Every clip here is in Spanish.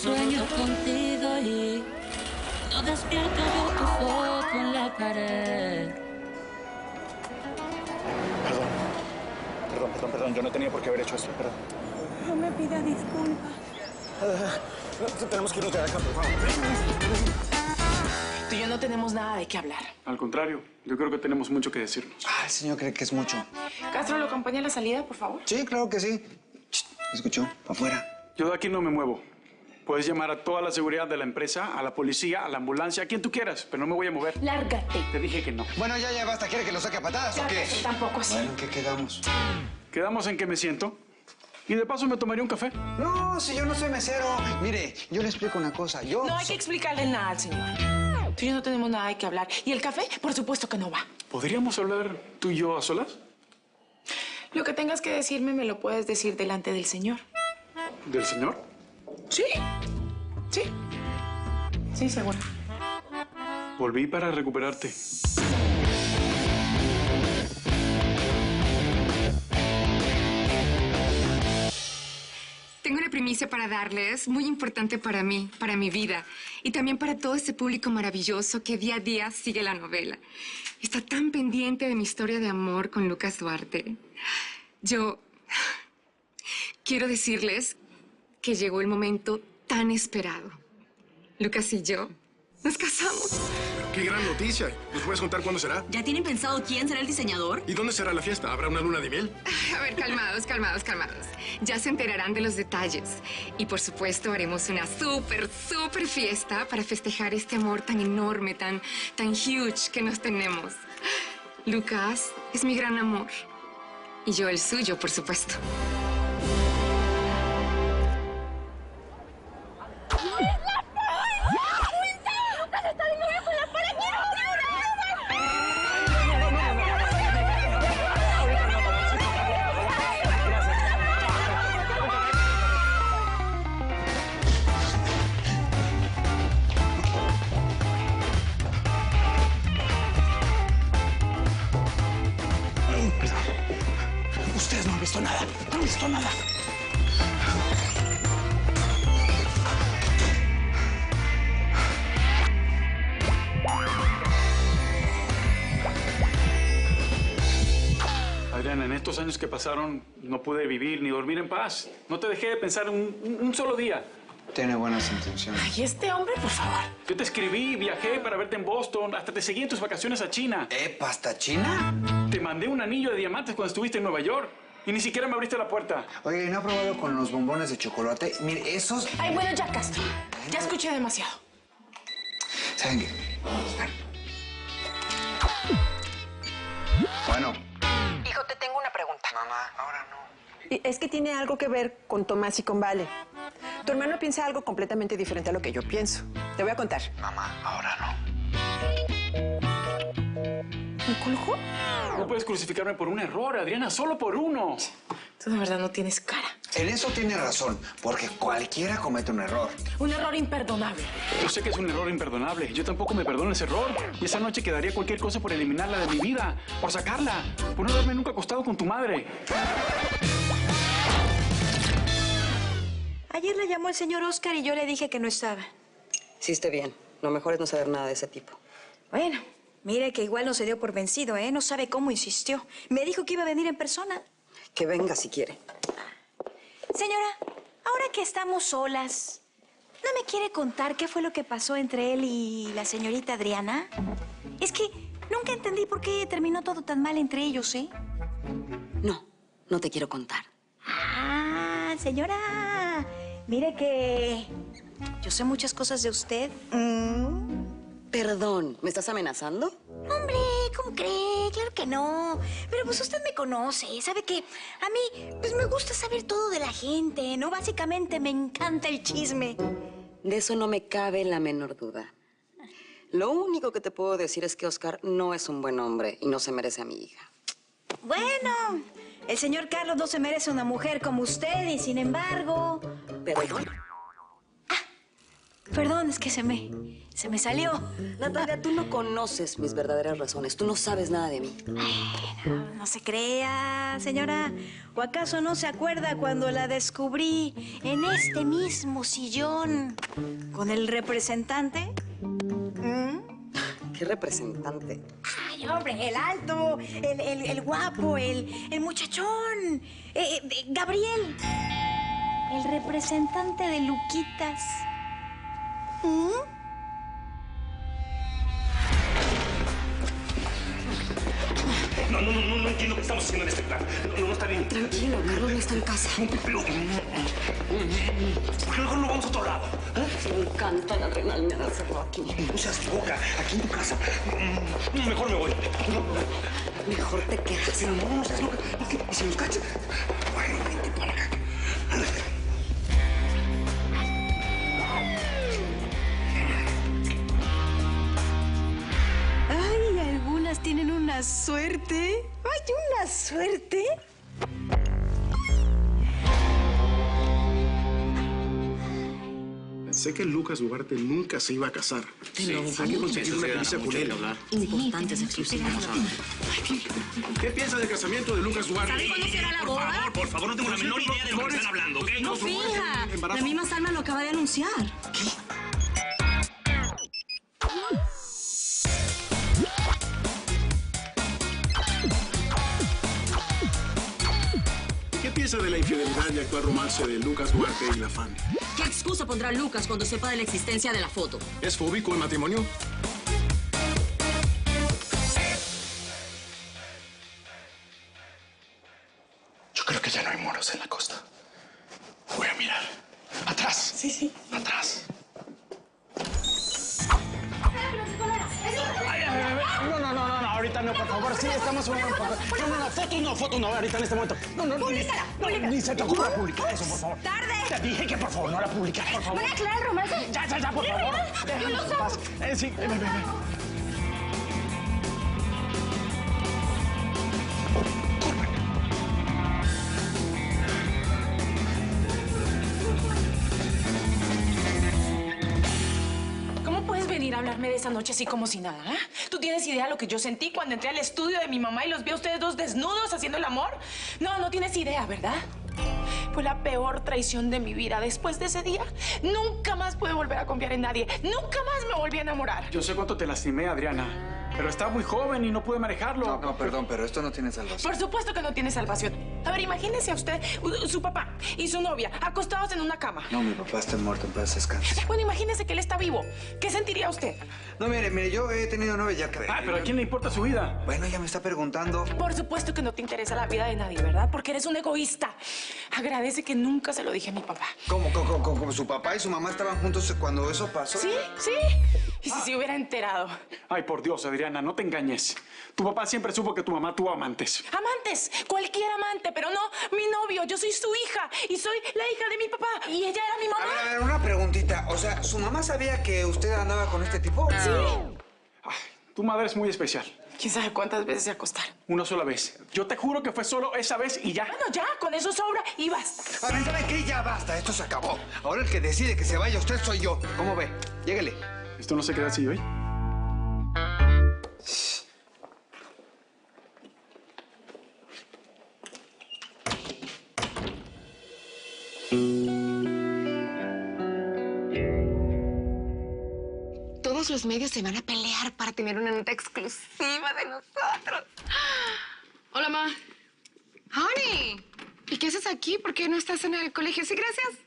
sueño contigo y no despierto, veo tu foto en la pared. Perdón, yo no tenía por qué haber hecho esto, perdón. No me pida disculpas. Tenemos que irnos de acá, por favor. Tú y yo no tenemos nada de qué hablar. Al contrario, yo creo que tenemos mucho que decirnos. Ah, el señor cree que es mucho. Castro, ¿lo acompaña a la salida, por favor? Sí, claro que sí. ¿Escuchó? Pa' afuera. Yo de aquí no me muevo. Puedes llamar a toda la seguridad de la empresa, a la policía, a la ambulancia, a quien tú quieras, pero no me voy a mover. Lárgate. Te dije que no. Bueno, ya basta. ¿Quiere que lo saque a patadas o qué? Tampoco así. Bueno, ¿en qué quedamos? Quedamos en que me siento y de paso me tomaría un café. No, si yo no soy mesero. Mire, yo le explico una cosa. No hay que explicarle nada al señor. Tú y yo no tenemos nada de qué hablar. ¿Y el café? Por supuesto que no va. ¿Podríamos hablar tú y yo a solas? Lo que tengas que decirme me lo puedes decir delante del señor. ¿Del señor? Sí. Sí. Sí, seguro. Volví para recuperarte. Tengo una primicia para darles, muy importante para mí, para mi vida, y también para todo este público maravilloso que día a día sigue la novela. Está tan pendiente de mi historia de amor con Lucas Duarte. Yo quiero decirles que llegó el momento tan esperado. Lucas y yo nos casamos. ¡Qué gran noticia! ¿Nos puedes contar cuándo será? ¿Ya tienen pensado quién será el diseñador? ¿Y dónde será la fiesta? ¿Habrá una luna de miel? A ver, calmados. Ya se enterarán de los detalles. Y por supuesto haremos una súper fiesta para festejar este amor tan enorme, tan huge que nos tenemos. Lucas es mi gran amor. Y yo el suyo, por supuesto. Ustedes no han visto nada. No han visto nada. Adriana, en estos años que pasaron no pude vivir ni dormir en paz. No te dejé de pensar un solo día. Tiene buenas intenciones. Ay, este hombre, por favor. Yo te escribí, viajé para verte en Boston, hasta te seguí en tus vacaciones a China. ¿Pasta china? Te mandé un anillo de diamantes cuando estuviste en Nueva York y ni siquiera me abriste la puerta. Oye, ¿no ha probado con los bombones de chocolate? Mire, esos... Ay, bueno, ya, Castro. Ya escuché demasiado. ¿Saben qué? Bueno. Hijo, te tengo una pregunta. Mamá, ahora no. Es que tiene algo que ver con Tomás y con Vale. Tu hermano piensa algo completamente diferente a lo que yo pienso. Te voy a contar. Mamá, ahora no. ¿Me colgó? No puedes crucificarme por un error, Adriana, solo por uno. Tú de verdad no tienes cara. En eso tiene razón, porque cualquiera comete un error. Un error imperdonable. Yo sé que es un error imperdonable. Yo tampoco me perdono ese error. Y esa noche quedaría cualquier cosa por eliminarla de mi vida, por sacarla, por no haberme nunca acostado con tu madre. Ayer le llamó el señor Oscar y yo le dije que no estaba. Hiciste bien. Lo mejor es no saber nada de ese tipo. Bueno, mire que igual no se dio por vencido, ¿eh? No sabe cómo insistió. Me dijo que iba a venir en persona. Que venga si quiere. Señora, ahora que estamos solas, ¿no me quiere contar qué fue lo que pasó entre él y la señorita Adriana? Es que nunca entendí por qué terminó todo tan mal entre ellos, ¿eh? No, no te quiero contar. Ah, señora, mire que yo sé muchas cosas de usted. Perdón, ¿me estás amenazando? Hombre, ¿cómo cree? Claro que no. Pero pues usted me conoce, sabe que a mí pues me gusta saber todo de la gente, ¿no? Básicamente me encanta el chisme. De eso no me cabe la menor duda. Lo único que te puedo decir es que Oscar no es un buen hombre y no se merece a mi hija. Bueno, el señor Carlos no se merece una mujer como usted y sin embargo... Perdón. Perdón, es que se me salió. Natalia, tú no conoces mis verdaderas razones. Tú no sabes nada de mí. No se crea, señora. ¿O acaso no se acuerda cuando la descubrí en este mismo sillón con el representante? ¿Qué representante? Ay, hombre, el alto, el guapo, el muchachón. Gabriel, el representante de Luquitas. No entiendo qué estamos haciendo en este plan. No está bien. Tranquilo, Carlos no está en casa. Pero, ¿por qué mejor no vamos a otro lado? Me encanta la adrenalina de hacerlo aquí. No seas loca, aquí en tu casa. Mejor me voy. Mejor te quedas. Pero no seas loca. ¿Y si nos cachan? Bueno, vente para acá. Ay, algunas tienen una suerte. Ay, una suerte. Pensé que Lucas Duarte nunca se iba a casar. Sí, Hay que conseguir una primicia con él. Importantes exclusivos. ¿Qué piensa del casamiento de Lucas Duarte? ¿Sabe cuándo será la boda? Por favor, no tengo la menor idea de lo que están hablando, ¿ok? No finja. La misma Salma lo acaba de anunciar. ¿Qué piensa de la infidelidad y actual romance de Lucas Duarte y la fan? ¿Qué excusa pondrá Lucas cuando sepa de la existencia de la foto? ¿Es fóbico el matrimonio? Yo creo que ya no hay moros en la costa. Voy a mirar. ¡Atrás! Sí. ¡Atrás! No, ahorita no, por favor. Sí, estamos un poco. Fotos no, ahorita en este momento. Públicala. Ni se te ocurra publicar eso, por favor. ¡Tarde! Te dije que por favor no la publicaras, por favor. ¿Voy a aclarar el romance? Ya, por favor. Déjanos en paz. Sí, ven. ¿Cómo puedes venir a hablarme de esa noche así como si nada? ¿Eh? ¿Tú tienes idea de lo que yo sentí cuando entré al estudio de mi mamá y los vi a ustedes dos desnudos haciendo el amor? No tienes idea, ¿verdad? Fue la peor traición de mi vida. Después de ese día, nunca más pude volver a confiar en nadie. Nunca más me volví a enamorar. Yo sé cuánto te lastimé, Adriana, pero estaba muy joven y no pude manejarlo. No, perdón, pero esto no tiene salvación. Por supuesto que no tiene salvación. A ver, imagínese a usted, su papá y su novia acostados en una cama. No, mi papá está muerto, en paz descanse. Bueno, imagínese que él está vivo. ¿Qué sentiría usted? No, mire, yo he tenido novia ya que... Pero ¿a quién le importa su vida? Bueno, ella me está preguntando. Por supuesto que no te interesa la vida de nadie, ¿verdad? Porque eres un egoísta. Agradece que nunca se lo dije a mi papá. ¿Cómo? ¿Su papá y su mamá estaban juntos cuando eso pasó? Sí. Y si se hubiera enterado. Ay, por Dios, Adriana, no te engañes. Tu papá siempre supo que tu mamá tuvo amantes. ¿Amantes? Cualquier amante, pero no mi novio. Yo soy su hija y soy la hija de mi papá. Y ella era mi mamá. A ver, una preguntita. O sea, ¿su mamá sabía que usted andaba con este tipo? Sí. Ay, tu madre es muy especial. ¿Quién sabe cuántas veces se acostaron? Una sola vez. Yo te juro que fue solo esa vez y ya. Bueno, ya, con eso sobra y basta. A ver, ¿sabe qué? Ya basta, esto se acabó. Ahora el que decide que se vaya usted soy yo. ¿Cómo ve? Lléguele. Esto no se queda así, ¿oye? Todos los medios se van a pelear para tener una nota exclusiva de nosotros. Hola, Ma. Honey, ¿y qué haces aquí? ¿Por qué no estás en el colegio? Sí, gracias.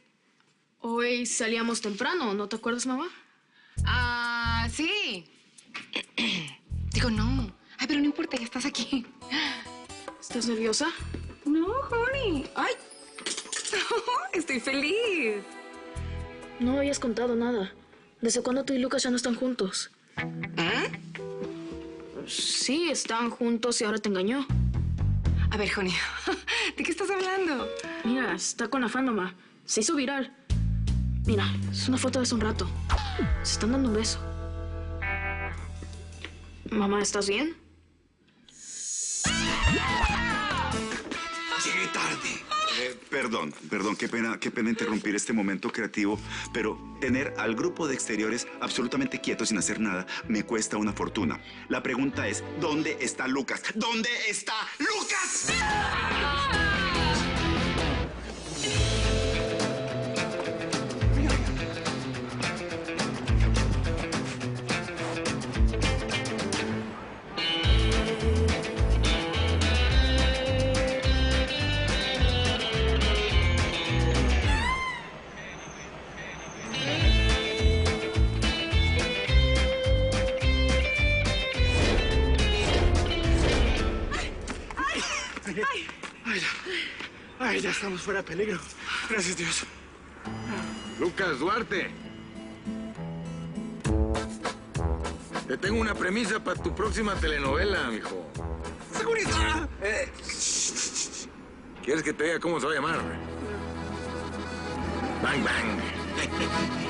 Hoy salíamos temprano, ¿no te acuerdas, mamá? Ah, sí. Digo, no. Ay, pero no importa, ya estás aquí. ¿Estás nerviosa? No, honey. Ay, estoy feliz. No me habías contado nada. ¿Desde cuándo tú y Lucas ya no están juntos? ¿Eh? Sí, están juntos y ahora te engañó. A ver, honey, ¿de qué estás hablando? Mira, está con afán, mamá. Se hizo viral. Mira, es una foto de hace un rato. Se están dando un beso. Mamá, ¿estás bien? Llegué tarde. Perdón, qué pena interrumpir este momento creativo, pero tener al grupo de exteriores absolutamente quietos sin hacer nada me cuesta una fortuna. La pregunta es, ¿dónde está Lucas? ¿Dónde está Lucas? Ay, ya estamos fuera de peligro. Gracias, Dios. Lucas Duarte. Te tengo una premisa para tu próxima telenovela, mijo. ¡Seguridad! ¿Quieres que te diga cómo se va a llamar? Bang Bang.